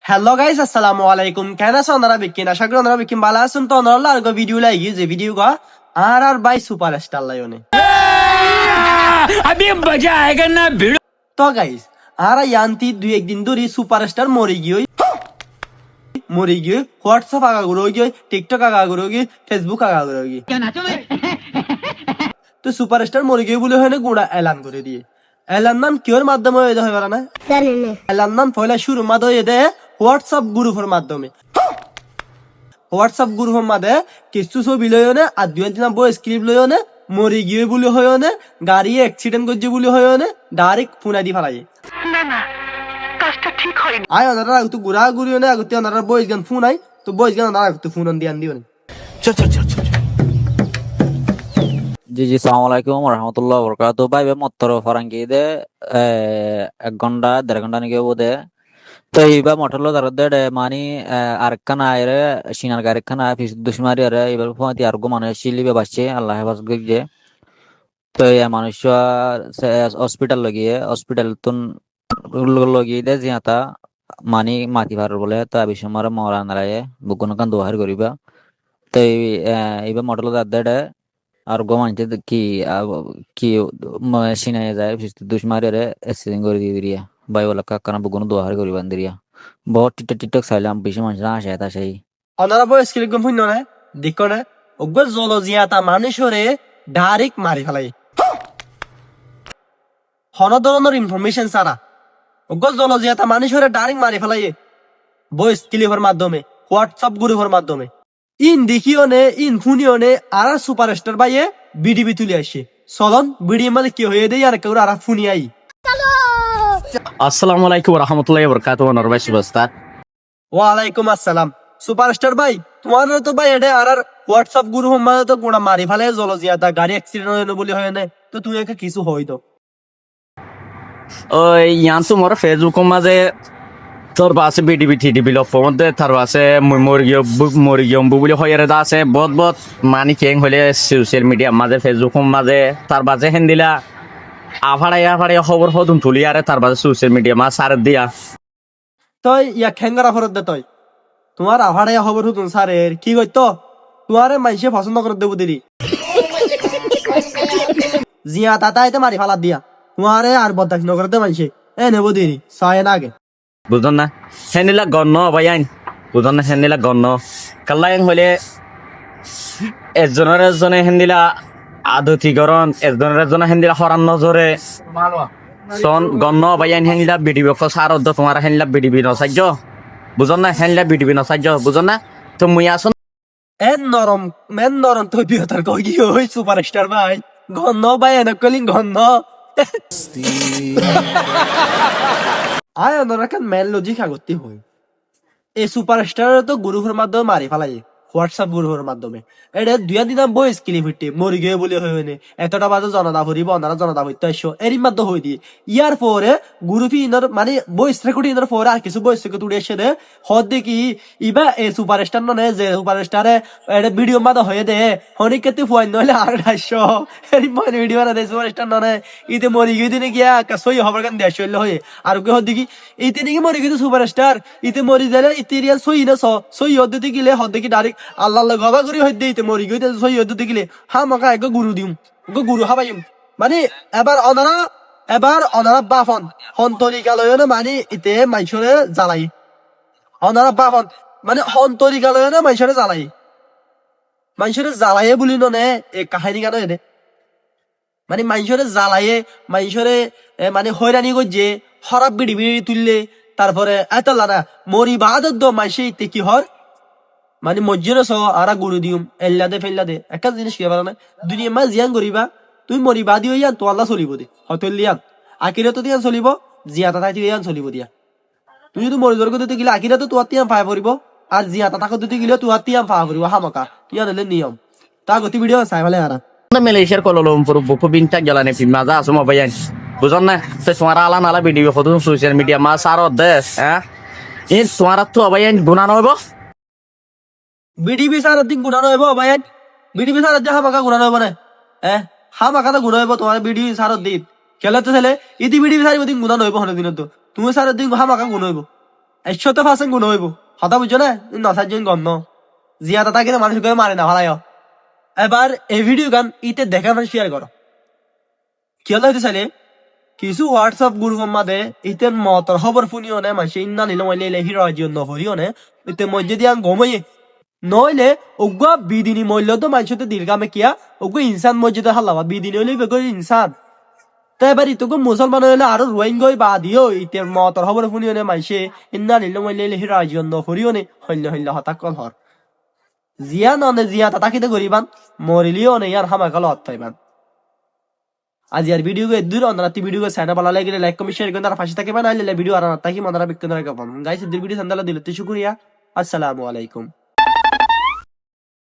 Hello guys, আসসালামু আলাইকুম। কেন আছো আপনারা? বিকিন আশা করি আপনারা বিকিন ভালো আছেন। তো আপনারা আরো ভিডিও লাগি যে ভিডিও গা আর বাই সুপারস্টার লাইনে अभी मजा आएगा ना भिड़ो। তো গাইস আর ইয়ান্তি দুই একদিন ধরে সুপারস্টার মরে গিয়ে হোয়াটসঅ্যাপ আগা করে গিয়ে টিকটক আগা করে গিয়ে ফেসবুক আগা করে গিয়ে তো সুপারস্টার মরে গিয়ে বলে হয় না গোড়া এলান করে দিয়ে এলান নাম কিওর মাধ্যমে হয়ে হয় পারে না এলান নাম পয়লা শুরু মাদ হয়ে দেয় হোয়াটসঅ্যাপ গ্রুপের মাধ্যমে হোয়াটসঅ্যাপ গ্রুপের মাঝে কিছু ছবি লইও না আর দুই দিন বই স্ক্রিপ্ট লইও না মরে গিয়ে বলে হয় না গাড়ি অ্যাক্সিডেন্ট করছে বলে হয় না ডাইরেক্ট ফোন আদি ফেলাই আয় ওনারা তো ঘুরা ঘুরিও না আগতে ওনারা বয়স গান ফোন আই তো বয়স গান ওনারা তো ফোন দিয়ে দিও না জি সালাম আলাইকুম রহমতুল্লাহ বরকাত ভাই মত্তর ফরাঙ্গি দে 1 ঘন্টা 1.5 ঘন্টা নাকি বোধে তো এইবার মটরলো তার দে মানি আরেকখান আয়রে সিনার আরেকখান আয় ফিস দুশ্মারি আরে এবার ফোনাতি আর গো মানে শিলিবে বাসছে আল্লাহ হেফাজ গিয়ে তো এই মানুষ হসপিটাল হসপিটাল তুন লগিয়ে দে জিয়াতা মানি মাতি ভার বলে তো আবিসমার মরা নারায়ে বুকুন কান দোহার করিবা তো এইবার মটরলো তার দে আর গোমানতে কি সিনাই যায় দুশ্মারে এক্সিডেন্ট করে দিয়ে দিরিয়া বাই বলা কাকানা বুগুনো দোহার করি বান্দিরিয়া বহুত টিকটক চাইলাম বেশি মানুষ আসে তা সেই ওনারা বয়স কিরকম ফোন না দেখো না ওগো জলজিয়াতা মানুষরে ডাইরেক্ট মারি ফেলাই হন ধরনের ইনফরমেশন সারা ওগো জলজিয়াতা মানুষরে ডাইরেক্ট মারি ফেলাই বয়স ক্লিপের মাধ্যমে হোয়াটসঅ্যাপ গ্রুপের মাধ্যমে ইন দেখিও নে ইন ফুনিও নে আর সুপারস্টার বাইয়ে বিডিবি তুলে আসে চলন বিডি মানে কি হয়ে দেয় আর কেউ আর ফুনি আই আসসালামু আলাইকুম রহমতুল্লাহি বরকাতুহু নরবাই সুবস্তার। ওয়ালাইকুম আসসালাম। সুপারস্টার ভাই তোমার তো ভাই এটা আর হোয়াটসঅ্যাপ গ্রুপ মানে তো গোড়া মারি ফেলে জলজিয়াতা গাড়ি অ্যাক্সিডেন্ট হয়ে বলে হয় না তো তুই একটা কিছু হই তো ওই ইয়ান তোমার ফেসবুকের মাঝে তোর বাসে বিডিবি টিডিবি ফোন দে তার বাসে মরিগিয়ম বুলি হইরে দা আছে বহুত মানি কেং হলে সোশ্যাল মিডিয়া মাঝে ফেসবুকের মাঝে তার বাজে হেন্দিলা আফাড়াই খবর হদুম তুলি আরে তার বাজে সোশ্যাল মিডিয়া মা সার দিয়া তই ইয়া খেঙ্গারা ফরত দে তই তোমার আভাড়াইয়া খবর হতুন স্যারের কি কইতো তোমারে মাইসে পছন্দ করে দেবো দেরি জিয়া তাতা এতে মারি ফালা দিয়া তোমারে আর বদাস নগর দে মাইসে এ নেবো দেরি সায় না আগে বুঝন না হেন্দিলা গণ্য ভাই আইন বুঝন না হেন্দিলা গণ্য কাল্লাইন হলে এজনে হেন্দিলা আদতিকরণ এজনে হেন্দিলা হরান নজরে সন গণ্য ভাই আইন হেন্দিলা বিডিবি সারদ তোমার হেন্দিলা বিডিবি নসাজ্য বুঝন না হেন্দিলা বিডিবি নসাজ্য বুঝন না তো মুই আসন মেন নরম তুই বিহতার কই কি হই সুপারস্টার ভাই গন্ধ ভাই এনে কলিং গন্ধ আয় ওনারা কেন মেন লজিক আগতি হই এই সুপারস্টার তো গ্রুপের মাধ্যমে মারি ফেলাই হোয়াটসঅ্যাপ গ্রুপের মাধ্যমে এটা দুই দিন বয়স ক্লিপ হইতে মরি গিয়ে বলে হইনে এতটা বাজে জনতা ভরিব ওনারা জনতা হইতে আসো এরই মাধ্যমে হই দিয়ে ইয়ার পরে গ্রুপি ইনার মানে বয়স রেকর্ড ইনার পরে আর কিছু বয়স থেকে তুলে এসে দে হদ দেখি ইবা এই সুপারস্টার নয় যে সুপারস্টারে এটা ভিডিও মাদা হয়ে দে হনি কেতে ফুয়াই নইলে আর আসো এরই মানে ভিডিও বানা দে সুপারস্টার নয় ইতে মরি গিয়ে দিনে গিয়া সই হবার গান দেশ হইলে হয়ে আর কে হদ দেখি ইতে নাকি মরি গিয়ে সুপারস্টার ইতে মরি যালে ইতে রিয়াল সই না সই হদ দিতে গেলে হদ দেখি ডাইরেক্ট আল্লাহ গবা করে হইতে ইতে মরি গিয়ে সই হদ দিতে গেলে হা মাকা এক গুরু দিম গুরু হাবাইম মানে এবার অনারা বাফন হন্তরিকালয় মানে ইতে মাইসরে জ্বালাই অনারা বাফন মানে হন্তরিকালয় না মাইসরে জ্বালাইয়ে বলি নে এই কাহিনী কেন এনে মানে জ্বালাইয়ে মানে হয়রানি করছে হরাপ বিড়ি তুললে তারপরে এত লানা মরি বাদ মাইসে ইতে কি হর মানে মসজিদে আরা গুরু দিম এল্লাদে ফেল্লাদে একটা জিনিস কি পারে না দুনিয়া মা জিয়ান করিবা তুমি মরিবা দিও ইয়ান তো আল্লাহ চলিব দে হয়তো লিয়ান আকিরে তো দিয়ান চলিব জিয়াতা তাই ইয়ান চলিব দিয়া তুই যদি মরি জর্গ দিতে গেলে আকিরে তো তোর তিয়াম পায় পড়িব আর জিয়াতা তাকে দিতে গেলে তোর তিয়াম পাওয়া পড়িব হামকা ইয়ান হলে নিয়ম তা গতি ভিডিও চাই ফেলে আর মালয়েশিয়ার কলমপুর বুকু বিনটা গেলানে মাজা আছো ভাই আইন বুঝন না তো তোমার আলা নালা ভিডিও ফটো সোশ্যাল মিডিয়া মা সারদ দে হ্যাঁ ই তোমার তো ভাই আইন গুণা নইব বিডিবি সারা দিন গুণানো হইব ভাই বিডিবি সারা দিয়ে হামাকা গুণানো হইব না হামাকা তো গুণ হইব তোমার বিডিবি সারত দিন খেলে তো ছেলে ইতি বিডিবি সারি দিন গুণানো হইব হনে দিন তো তুমি সারা দিন হামাকা গুণ হইব 100% গুণ হইব কথা বুঝছো না নসাজন গন্ধ জিয়া দাদা কিনা মানুষ করে মারে না ভালাই এবার এই ভিডিও গান ইতে দেখা মানে শেয়ার করো কি হলো হইতে চাইলে কিছু হোয়াটসঅ্যাপ গ্রুপের মাঝে ইতে মতর খবর শুনিও নে মানুষ ইন্না নিল মইলে হিরো জিও নভরিও নে ইতে মধ্যে দিয়া গময়ে নইলে ওগুয়া বিদিনী মূল্য তো মানুষতে দীর্ঘামে কিয়া ওগু ইনসান মসজিদে হাল্লাবা বিদিনী হইলে বেগর ইনসান তাই এবার ইতোকে মুসলমান হইলে আরো রোহিঙ্গ গই বা দিও ইতে মতর খবর শুনিও নে মানুষে ইন্না নিল মইলে হিরো জিও নভরিও নে হইলে হইলে হতাক কল হর জিয়া ননে জিয়া তাকিতে গরিবান মরিলিও নে ইয়ার হামাকাল হত্যাইবান আজ ইয়ার ভিডিও কে দূর অন্ধারাতি ভিডিও কে সাইনা ভালো লাগলে লাইক কমেন্ট শেয়ার করে তার পাশে থাকে বানাইলে ভিডিও আর তাকি মন্দারা বিক্রি করে গাইস ভিডিও সন্ধালা দিলে তো শুকরিয়া আসসালামু আলাইকুম